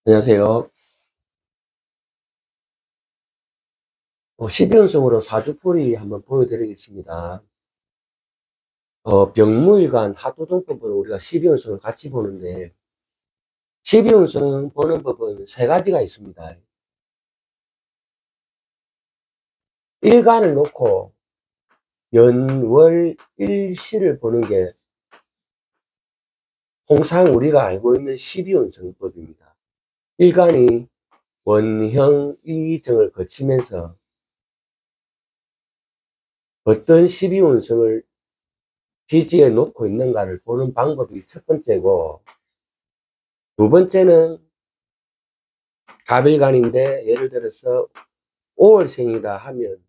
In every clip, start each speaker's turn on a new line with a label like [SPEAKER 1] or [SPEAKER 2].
[SPEAKER 1] 안녕하세요. 12연승으로 사주풀이 한번 보여드리겠습니다. 병무일간 하도동법으로 우리가 12연승을 같이 보는데, 12연승 보는 법은 세 가지가 있습니다. 일간을 놓고 연, 월, 일시를 보는 게 통상 우리가 알고 있는 12연승법입니다. 일간이 원형 이정을 거치면서 어떤 12운성을 지지에 놓고 있는가를 보는 방법이 첫 번째고, 두 번째는 갑일간인데 예를 들어서 5월생이다 하면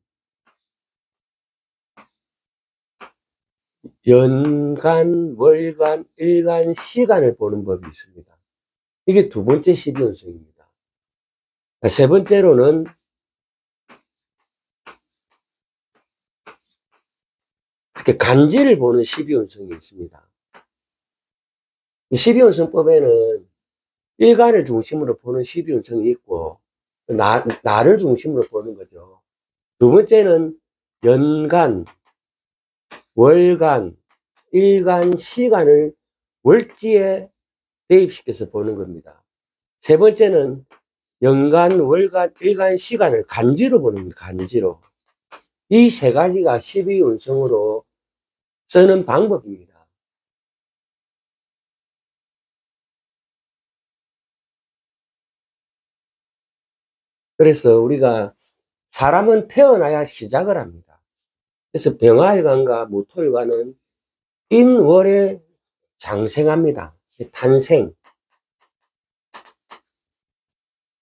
[SPEAKER 1] 연간, 월간, 일간, 시간을 보는 법이 있습니다. 이게 두 번째 12운성입니다. 세 번째로는 이렇게 간지를 보는 12운성이 있습니다. 이 12운성법에는 일간을 중심으로 보는 12운성이 있고, 나를 중심으로 보는 거죠. 두 번째는 연간, 월간, 일간, 시간을 월지에 대입시켜서 보는 겁니다. 세 번째는 연간, 월간, 일간, 시간을 간지로 보는 겁니다. 간지로. 이 세 가지가 12운성으로 쓰는 방법입니다. 그래서 우리가 사람은 태어나야 시작을 합니다. 그래서 병화일간과 무토일간은 인월에 장생합니다. 탄생.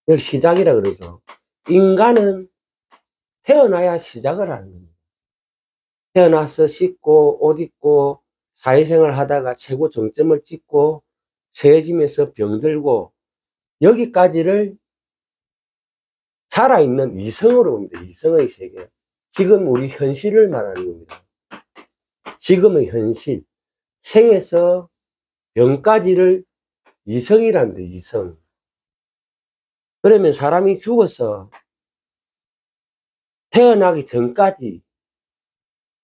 [SPEAKER 1] 이걸 시작이라 그러죠. 인간은 태어나야 시작을 하는 겁니다. 태어나서 씻고 옷 입고 사회생활 하다가 최고 정점을 찍고 세해지면서 병들고 여기까지를 살아있는 이성으로 봅니다. 이성의 세계. 지금 우리 현실을 말하는 겁니다. 지금의 현실. 생에서 병까지를 이성이란다. 이성. 그러면 사람이 죽어서 태어나기 전까지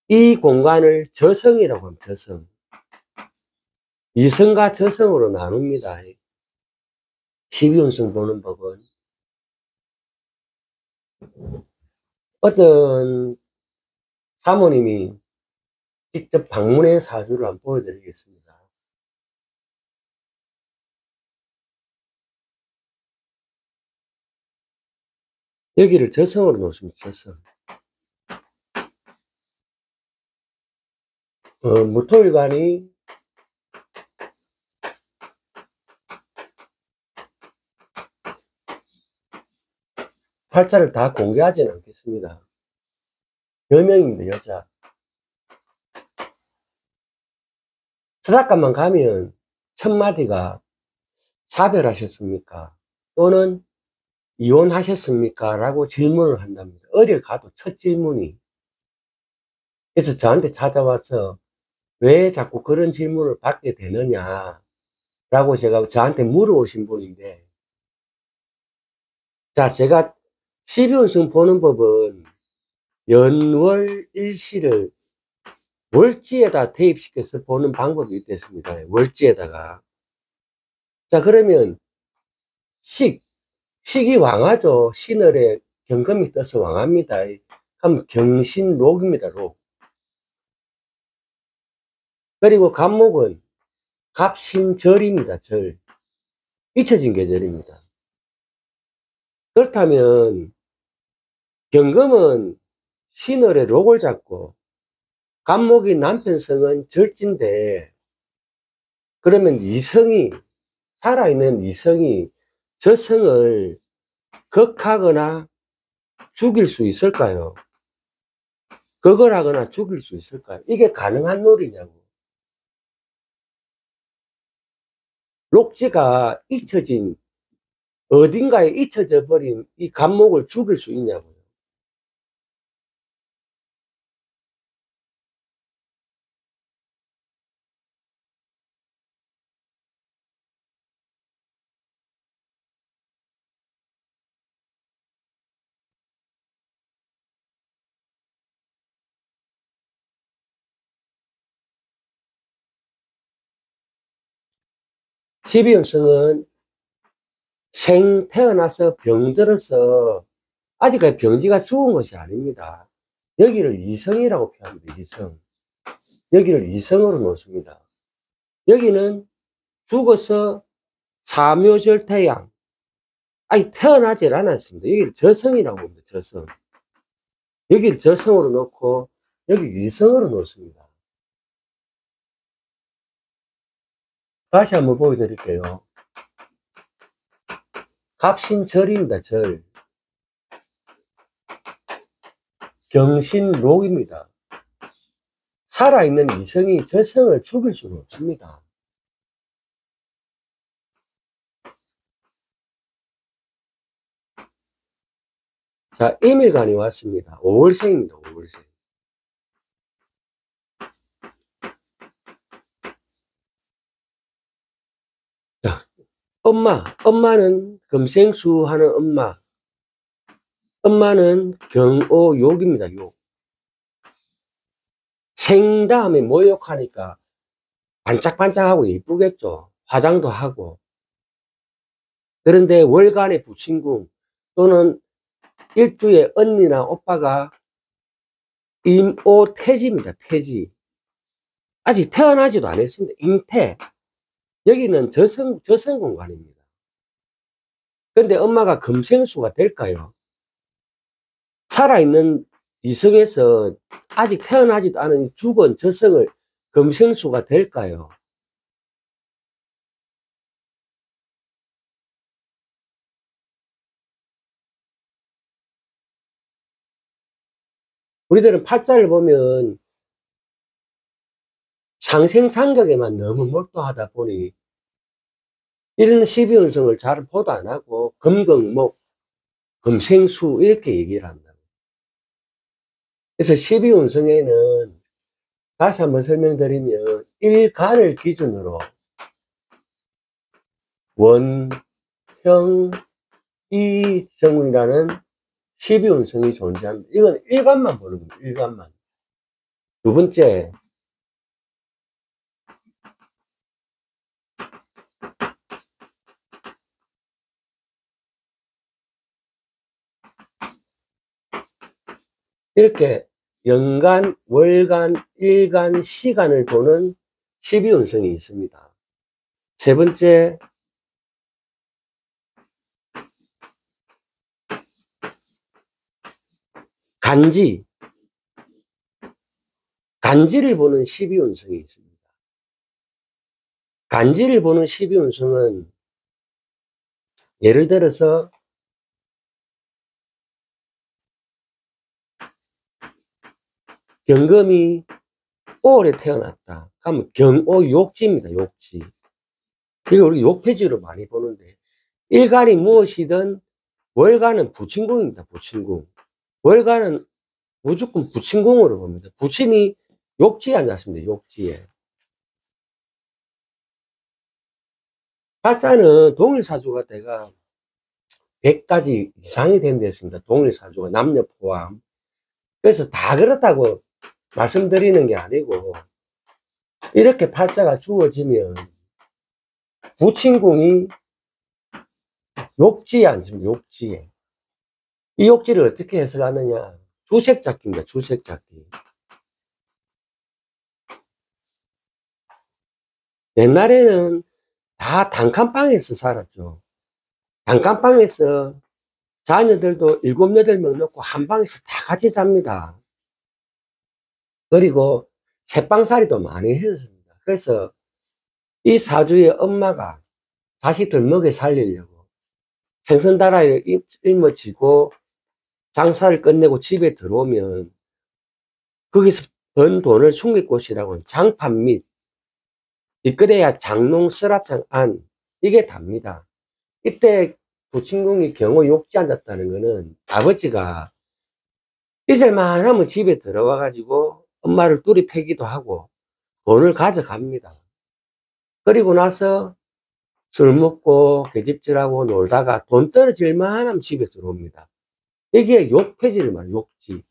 [SPEAKER 1] 이 공간을 저성이라고 합니다. 저성. 이성과 저성으로 나눕니다. 12운성 보는 법은. 어떤 사모님이 직접 방문해 사주를 한번 보여드리겠습니다. 여기를 저성으로 놓습니다. 저성. 무토일간이 팔자를 다 공개하지는 않겠습니다. 여명입니다. 여자. 서랍가만 가면 첫 마디가 사별하셨습니까? 또는 이혼하셨습니까? 라고 질문을 한답니다. 어딜 가도 첫 질문이. 그래서 저한테 찾아와서 왜 자꾸 그런 질문을 받게 되느냐 라고 저한테 물어오신 분인데, 자, 제가 12운성 보는 법은 연월 일시를 월지에다 대입시켜서 보는 방법이 있겠습니다. 월지에다가. 자, 그러면 식이 왕하죠. 신월에 경금이 떠서 왕합니다. 그럼 경신록입니다. 록. 그리고 갑목은 갑신절입니다. 절. 잊혀진 계절입니다. 그렇다면 경금은 신월에 록을 잡고 갑목이 남편성은 절진데, 그러면 이성이, 살아있는 이성이 저성을 극하거나 죽일 수 있을까요? 극을 하거나 죽일 수 있을까요? 이게 가능한 놀이냐고. 록지가 어딘가에 잊혀져 버린 이 감목을 죽일 수 있냐고요. 12연성은 태어나서 병들어서 아직까지 병지가 죽은 것이 아닙니다. 여기를 이성이라고 표현합니다. 이성. 여기를 이성으로 놓습니다. 여기는 죽어서 사묘절태양. 아니, 태어나질 않았습니다. 여기를 저성이라고 합니다. 저성. 여기를 저성으로 놓고, 여기 이성으로 놓습니다. 다시 한번 보여드릴게요. 갑신절입니다. 절. 경신록입니다. 살아있는 이성이 저성을 죽일 수는 없습니다. 자, 임일간이 왔습니다. 5월생입니다. 5월생. 자, 엄마는 금생수 하는 엄마는 경오욕입니다. 욕. 생 다음에 모욕하니까 반짝반짝하고 예쁘겠죠. 화장도 하고. 그런데 월간의 부친궁 또는 일주의 언니나 오빠가 임오태지입니다. 태지. 아직 태어나지도 않았습니다. 잉태. 여기는 저성 공간입니다. 그런데 엄마가 금생수가 될까요? 살아있는 이성에서 아직 태어나지도 않은 죽은 저성을 금생수가 될까요? 우리들은 팔자를 보면 상생상격에만 너무 몰두하다 보니 이런 12운성을 잘 보도 안 하고 금경목, 금생수 이렇게 얘기를 한다. 그래서 12운성에는 다시 한번 설명드리면 일간을 기준으로 원, 형, 이 정운이라는 12운성이 존재합니다. 이건 일간만 보는 겁니다. 일간만. 두 번째, 이렇게 연간, 월간, 일간, 시간을 보는 12운성이 있습니다. 세 번째, 간지를 보는 12운성이 있습니다. 간지를 보는 12운성은 예를 들어서 경금이 5월에 태어났다. 그러면 경오욕지입니다. 욕지. 이거 우리 욕패지로 많이 보는데 일간이 무엇이든 월간은 부친궁입니다. 부친궁. 월간은 무조건 부친궁으로 봅니다. 부친이 욕지에 앉았습니다. 욕지에. 팔자는 동일사주가 내가 100가지 이상이 된 데 있습니다. 동일사주가 남녀 포함. 그래서 다 그렇다고 말씀드리는 게 아니고 이렇게 팔자가 주어지면 부친궁이 욕지에 앉습니다. 욕지에. 이 욕지를 어떻게 해석하느냐. 주색잡기입니다. 주색잡기. 옛날에는 다 단칸방에서 살았죠. 단칸방에서 자녀들도 7, 8명 놓고 한 방에서 다 같이 잡니다. 그리고 새빵살이도 많이 했습니다. 그래서 이 사주의 엄마가 자식들 먹여 살리려고 생선다라이를 일머치고 장사를 끝내고 집에 들어오면 거기서 번 돈을 숨길 곳이라고는 장판 및 뒷거래야 장롱 서랍장 안 이게 답니다. 이때 부친궁이 경호 욕지 앉았다는 거는 아버지가 잊을만 하면 집에 들어와 가지고 엄마를 뚜리 패기도 하고 돈을 가져갑니다. 그리고 나서 술 먹고 계집질하고 놀다가 돈 떨어질만 하면 집에 들어옵니다. 여기에 욕패지를 말해요. 욕지.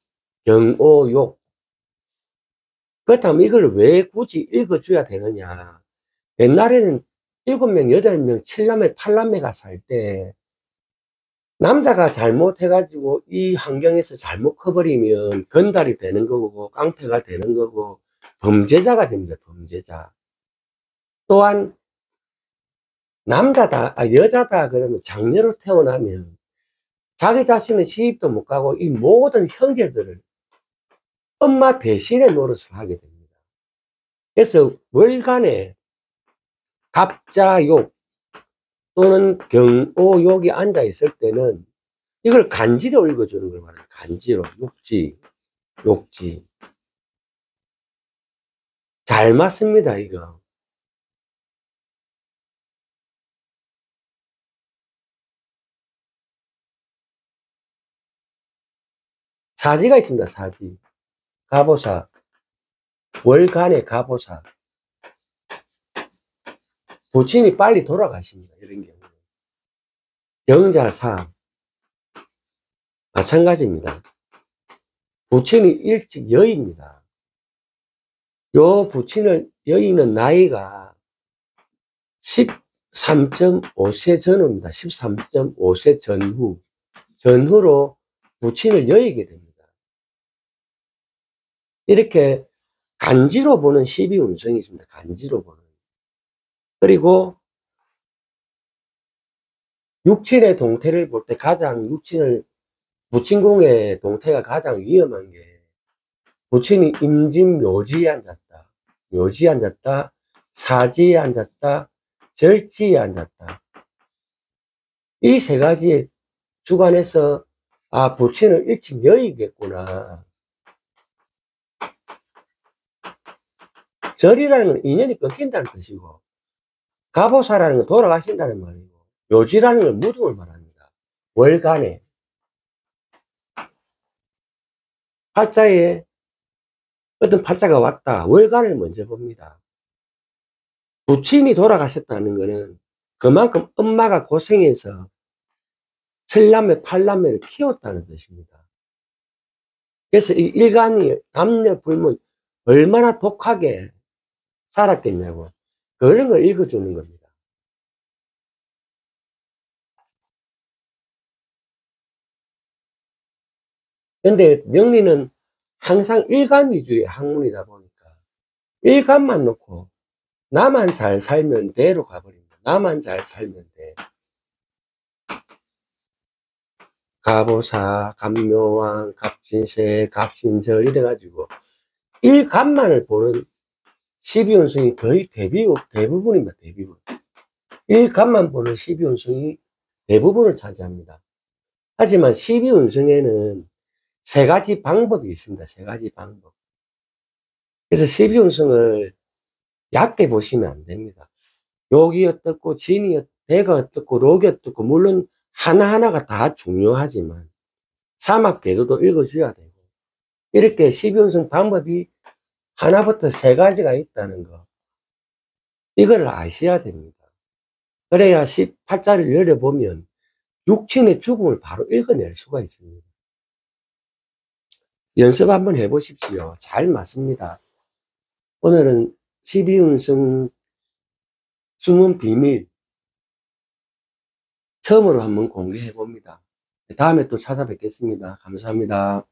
[SPEAKER 1] 경오욕. 그렇다면 이걸 왜 굳이 읽어줘야 되느냐. 옛날에는 7명, 8명, 7남매, 8남매가 살 때, 남자가 잘못해가지고 이 환경에서 잘못 커버리면 건달이 되는 거고, 깡패가 되는 거고, 범죄자가 됩니다, 범죄자. 또한, 여자다 그러면 장녀로 태어나면 자기 자신은 시집도 못 가고 이 모든 형제들을 엄마 대신에 노릇을 하게 됩니다. 그래서 월간에 갑자욕 또는 경오욕이 앉아 있을 때는 이걸 간지로 읽어주는 걸 말해요. 간지로, 욕지. 잘 맞습니다, 이거. 사지가 있습니다, 사지. 가보사. 월간의 가보사. 부친이 빨리 돌아가십니다, 이런 경우. 경자사. 마찬가지입니다. 부친이 일찍 여입니다. 요 여인은 나이가 13.5세 전후입니다. 13.5세 전후로 부친을 여의게 됩니다. 이렇게 간지로 보는 12운성이 있습니다. 간지로 보는. 그리고 육친의 동태를 볼 때 부친궁의 동태가 가장 위험한 게 부친이 임진묘지에 앉았다. 묘지에 앉았다. 사지에 앉았다. 절지에 앉았다. 이 세 가지의 주관에서 부친을 일찍 여의겠구나. 절이라는 건 인연이 끊긴다는 뜻이고, 가보사라는 건 돌아가신다는 말이고, 묘지라는 건 무덤을 말합니다. 월간에. 팔자에 어떤 팔자가 왔다. 월간을 먼저 봅니다. 부친이 돌아가셨다는 것은 그만큼 엄마가 고생해서 7남매, 8남매를 키웠다는 뜻입니다. 그래서 이 일간이 남녀 불문 얼마나 독하게 살았겠냐고. 그런 걸 읽어주는 겁니다. 근데 명리는 항상 일간 위주의 학문이다 보니까 일간만 놓고 나만 잘 살면 돼로 가버립니다. 나만 잘 살면 돼. 가보사, 갑묘왕, 갑진세, 갑신절 이래가지고 일간만을 보는 12운성이 거의 대부분입니다. 대부분. 일간만 보는 12운성이 대부분을 차지합니다. 하지만 12운성에는 세 가지 방법이 있습니다. 세 가지 방법. 그래서 12운성을 얕게 보시면 안 됩니다. 욕이 어떻고, 대가 어떻고, 록이 어떻고, 물론 하나하나가 다 중요하지만, 사막계도도 읽어줘야 되고, 이렇게 12운성 방법이 하나부터 세 가지가 있다는 거, 이걸 아셔야 됩니다. 그래야 18자를 열어보면, 육친의 죽음을 바로 읽어낼 수가 있습니다. 연습 한번 해보십시오. 잘 맞습니다. 오늘은 12운성 숨은 비밀 처음으로 한번 공개해 봅니다. 다음에 또 찾아뵙겠습니다. 감사합니다.